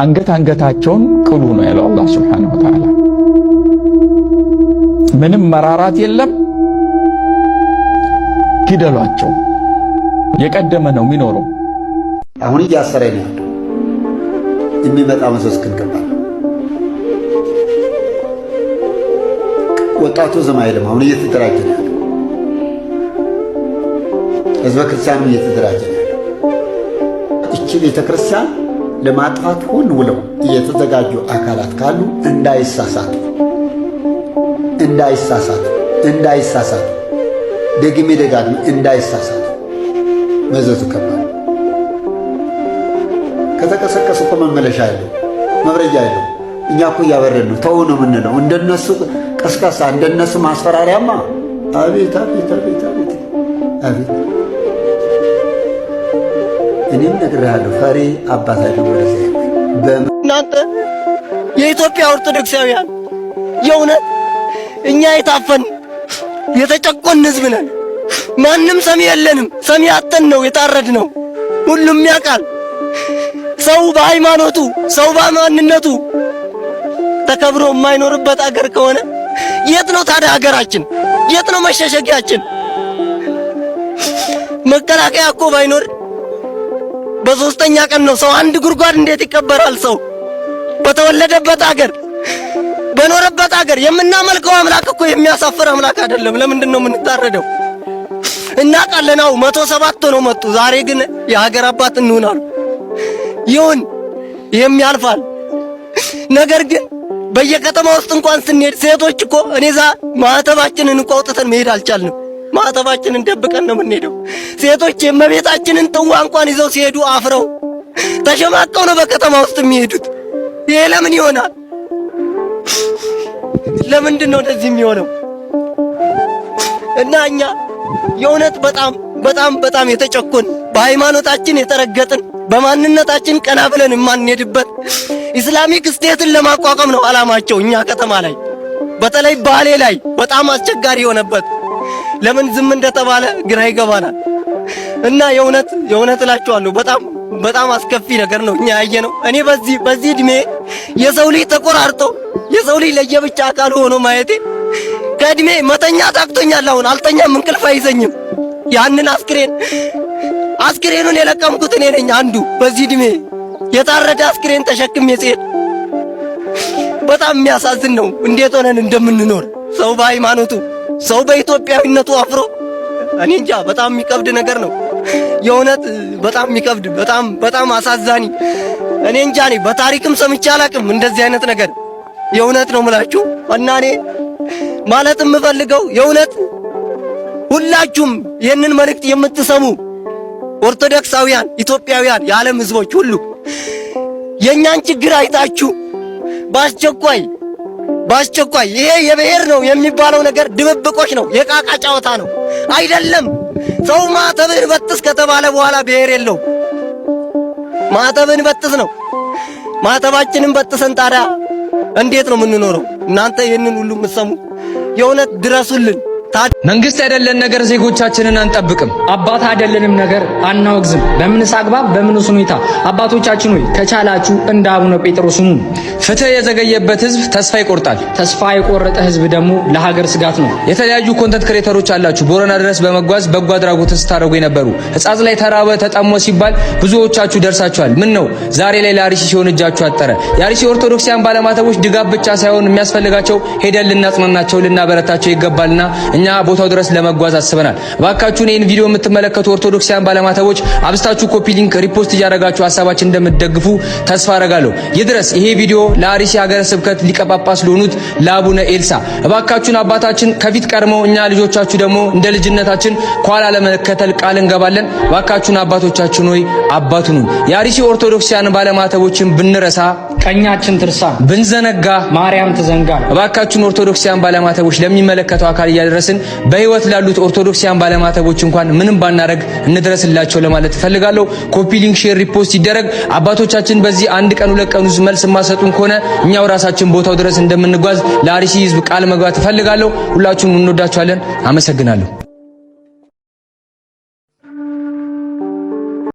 አንገታቸውን ቅሉ ነው ያለው አላህ Subhanahu Wa Ta'ala። ምንም መራራት የለም፣ ግደሏቸው። የቀደመ ነው የሚኖረው። አሁን እያሰረኝ ነው የሚመጣ መስስክን ከባድ ወጣቱ ዘማይልም አሁን እየተደራጀ ነው ያለው። ህዝበ ክርስቲያኑ እየተደራጀ ነው ያለው። እቺ ቤተ ክርስቲያን ለማጥፋት ሁሉ ብለው እየተዘጋጁ አካላት ካሉ እንዳይሳሳቱ ደግሜ ደጋግሜ እንዳይሳሳቱ። መዘዙ ከባድ ከተቀሰቀሱ እኮ መመለሻ ያለው መብረጃ ያለው። እኛ እኮ እያበረን ነው ተው ነው የምንለው። እንደነሱ ቀስቀሳ እንደነሱ ማስፈራሪያማ አቤት አቤት አቤት አቤት አቤት። እኔም ነግሬሃለሁ ፈሪ አባት አይደለም ወደዚህ እናንተ የኢትዮጵያ ኦርቶዶክሳውያን የእውነት እኛ የታፈን የተጨቆን ህዝብ ነን። ማንም ሰሚ የለንም። ሰሚ አጥተን ነው የታረድነው። ሁሉም ያውቃል። ሰው በሃይማኖቱ ሰው በማንነቱ ተከብሮ የማይኖርበት አገር ከሆነ የት ነው ታዲያ ሀገራችን? የት ነው መሸሸጊያችን? መከላከያ እኮ ባይኖር በሶስተኛ ቀን ነው ሰው አንድ ጉድጓድ እንዴት ይቀበራል? ሰው በተወለደበት አገር በኖረበት አገር የምናመልከው አምላክ እኮ የሚያሳፍር አምላክ አይደለም። ለምንድን ነው የምንታረደው? እናውቃለን። 107 ነው መጡ። ዛሬ ግን የሀገር አባት እንሆናሉ። ይሁን ይሄም ያልፋል። ነገር ግን በየከተማ ውስጥ እንኳን ስንሄድ ሴቶች እኮ እኔዛ ማህተባችንን እንኳን አውጥተን መሄድ አልቻልንም። ማህተባችንን ደብቀን ነው የምንሄደው። ሴቶች የእመቤታችንን ጥዋ እንኳን ይዘው ሲሄዱ አፍረው ተሸማቀው ነው በከተማ ውስጥ የሚሄዱት። ይሄ ለምን ይሆናል? ለምንድን ነው እንደዚህ የሚሆነው? እና እኛ የእውነት በጣም የተጨቆን በሃይማኖታችን የተረገጥን በማንነታችን ቀና ብለን የማንሄድበት ኢስላሚክ ስቴትን ለማቋቋም ነው አላማቸው። እኛ ከተማ ላይ በተለይ ባሌ ላይ በጣም አስቸጋሪ የሆነበት ለምን ዝም እንደተባለ ግራ ይገባናል። እና የእውነት እላችኋለሁ በጣም አስከፊ ነገር ነው እኛ ያየነው። እኔ በዚህ እድሜ የሰው ልጅ ተቆራርጦ የሰው ልጅ ለየብቻ አካል ሆኖ ማየቴ ከእድሜ መተኛት አቅቶኛል። አሁን አልተኛም፣ እንቅልፍ አይዘኝም። ያንን አስክሬኑን የለቀምኩት እኔ ነኝ አንዱ። በዚህ እድሜ የታረደ አስክሬን ተሸክሜ ስሄድ በጣም የሚያሳዝን ነው። እንዴት ሆነን እንደምንኖር ሰው በሃይማኖቱ ሰው በኢትዮጵያዊነቱ አፍሮ እኔ እንጃ። በጣም የሚከብድ ነገር ነው የእውነት በጣም የሚከብድ በጣም አሳዛኝ። እኔ እንጃ እኔ በታሪክም ሰምቼ አላቅም እንደዚህ አይነት ነገር። የእውነት ነው የምላችሁ። እና እኔ ማለት የምፈልገው የእውነት ሁላችሁም ይህንን መልእክት የምትሰሙ ኦርቶዶክሳውያን ኢትዮጵያውያን የዓለም ህዝቦች ሁሉ የኛን ችግር አይታችሁ በአስቸኳይ ይሄ የብሔር ነው የሚባለው ነገር ድብብቆች ነው፣ የቃቃ ጨዋታ ነው አይደለም። ሰው ማተብን በጥስ ከተባለ በኋላ ብሔር የለው። ማተብን በጥስ ነው። ማተባችንን በጥሰን ታዲያ እንዴት ነው የምንኖረው? እናንተ ይህንን ሁሉ የምትሰሙ የእውነት ድረሱልን። መንግስት አይደለን ነገር ዜጎቻችንን አንጠብቅም። አባት አይደለንም ነገር አናወግዝም። በምንስ አግባብ በምንስ ሁኔታ? አባቶቻችን ሆይ ከቻላችሁ እንደ አቡነ ጴጥሮስ ሁኑ። ፍትህ የዘገየበት ህዝብ ተስፋ ይቆርጣል። ተስፋ የቆረጠ ህዝብ ደግሞ ለሀገር ስጋት ነው። የተለያዩ ኮንተንት ክሬተሮች አላችሁ ቦረና ድረስ በመጓዝ በጎ አድራጎትን ስታደርጉ የነበሩ። ሕጻጽ ላይ ተራበ ተጠሞ ሲባል ብዙዎቻችሁ ደርሳችኋል። ምን ነው ዛሬ ላይ ለአርሲ ሲሆን እጃችሁ አጠረ? የአርሲ ኦርቶዶክሳውያን ባለማተቦች ድጋፍ ብቻ ሳይሆን የሚያስፈልጋቸው ሄደን ልናጽናናቸው ልናበረታቸው ይገባልና እኛ ቦታው ድረስ ለመጓዝ አስበናል። ባካችሁ ይህን ቪዲዮ የምትመለከቱ ኦርቶዶክሳውያን ባለማተቦች አብስታችሁ ኮፒ ሊንክ ሪፖስት እያደረጋችሁ ሐሳባችን እንደምትደግፉ ተስፋ አደርጋለሁ። ይድረስ ይሄ ቪዲዮ ለአርሲ ሀገረ ስብከት ሊቀ ጳጳስ ለሆኑት ለአቡነ ኤልሳ። እባካችሁን አባታችን ከፊት ቀድመው እኛ ልጆቻችሁ ደግሞ እንደ ልጅነታችን ኋላ ለመከተል ቃል እንገባለን። እባካችሁን አባቶቻችን ሆይ አባቱን የአርሲ ኦርቶዶክሳውያን ባለማተቦችን ብንረሳ ቀኛችን ትርሳ፣ ብንዘነጋ ማርያም ትዘንጋ። እባካችሁን ኦርቶዶክሳውያን ባለማተቦች ለሚመለከተው አካል እያደረስን በህይወት ላሉት ኦርቶዶክሳውያን ባለማተቦች እንኳን ምንም ባናረግ እንድረስላቸው ለማለት ፈልጋለሁ። ኮፒ ሊንክ ሼር ሪፖስት ይደረግ። አባቶቻችን በዚህ አንድ ቀን ሁለት ቀን ውስጥ መልስ ማሰጡን ከሆነ እኛው ራሳችን ቦታው ድረስ እንደምንጓዝ ለአርሲ ህዝብ ቃል መግባት ፈልጋለሁ። ሁላችሁም እንወዳችኋለን። አመሰግናለሁ።